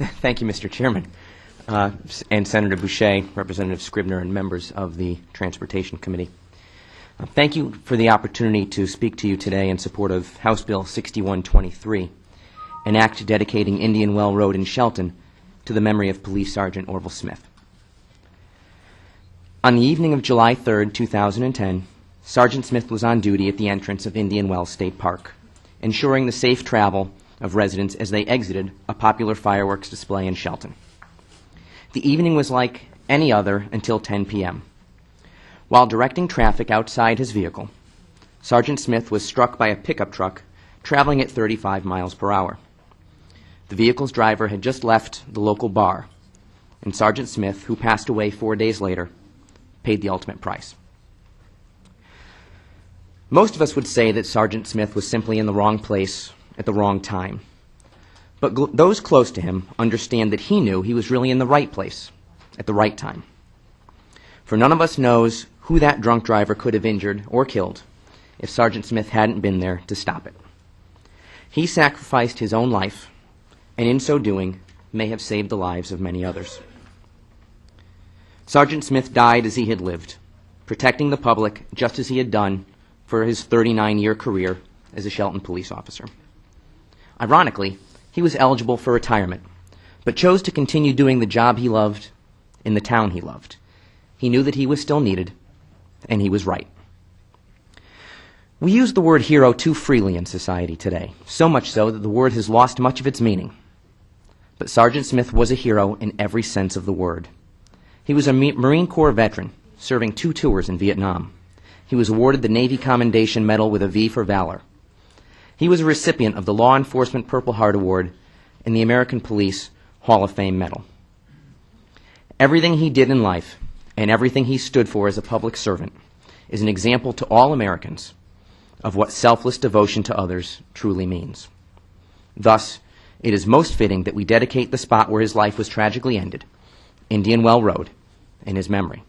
Thank you, Mr. Chairman, and Senator Boucher, Representative Scribner, and members of the Transportation Committee. Thank you for the opportunity to speak to you today in support of House Bill 6123, an act dedicating Indian Well Road in Shelton to the memory of Police Sergeant Orville Smith. On the evening of July 3rd, 2010, Sergeant Smith was on duty at the entrance of Indian Wells State Park, ensuring the safe travel of residents as they exited a popular fireworks display in Shelton. The evening was like any other until 10 p.m. While directing traffic outside his vehicle, Sergeant Smith was struck by a pickup truck traveling at 35 miles per hour. The vehicle's driver had just left the local bar, and Sergeant Smith, who passed away 4 days later, paid the ultimate price. Most of us would say that Sergeant Smith was simply in the wrong place at the wrong time. But those close to him understand that he knew he was really in the right place at the right time. For none of us knows who that drunk driver could have injured or killed if Sergeant Smith hadn't been there to stop it. He sacrificed his own life, and in so doing may have saved the lives of many others. Sergeant Smith died as he had lived, protecting the public just as he had done for his 39-year career as a Shelton police officer. Ironically, he was eligible for retirement, but chose to continue doing the job he loved in the town he loved. He knew that he was still needed, and he was right. We use the word hero too freely in society today, so much so that the word has lost much of its meaning. But Sergeant Smith was a hero in every sense of the word. He was a Marine Corps veteran, serving 2 tours in Vietnam. He was awarded the Navy Commendation Medal with a V for Valor. He was a recipient of the Law Enforcement Purple Heart Award and the American Police Hall of Fame Medal. Everything he did in life and everything he stood for as a public servant is an example to all Americans of what selfless devotion to others truly means. Thus, it is most fitting that we dedicate the spot where his life was tragically ended, Indian Well Road, in his memory.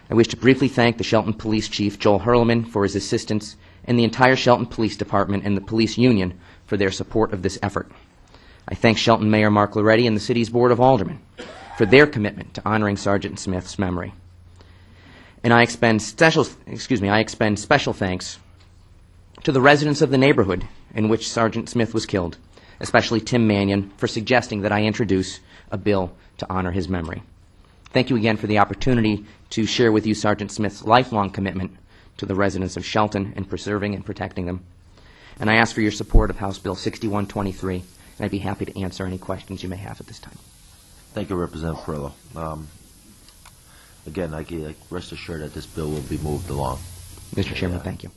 I wish to briefly thank the Shelton Police Chief, Joel Hurleman, for his assistance, and the entire Shelton Police Department and the Police Union for their support of this effort. I thank Shelton Mayor Mark Loretti and the city's Board of Aldermen for their commitment to honoring Sergeant Smith's memory. And I expend special thanks to the residents of the neighborhood in which Sergeant Smith was killed, especially Tim Mannion, for suggesting that I introduce a bill to honor his memory. Thank you again for the opportunity to share with you Sergeant Smith's lifelong commitment to the residents of Shelton in preserving and protecting them. And I ask for your support of House Bill 6123, and I'd be happy to answer any questions you may have at this time. Thank you, Representative Perillo. Again, I rest assured that this bill will be moved along. Mr. Chairman, thank you.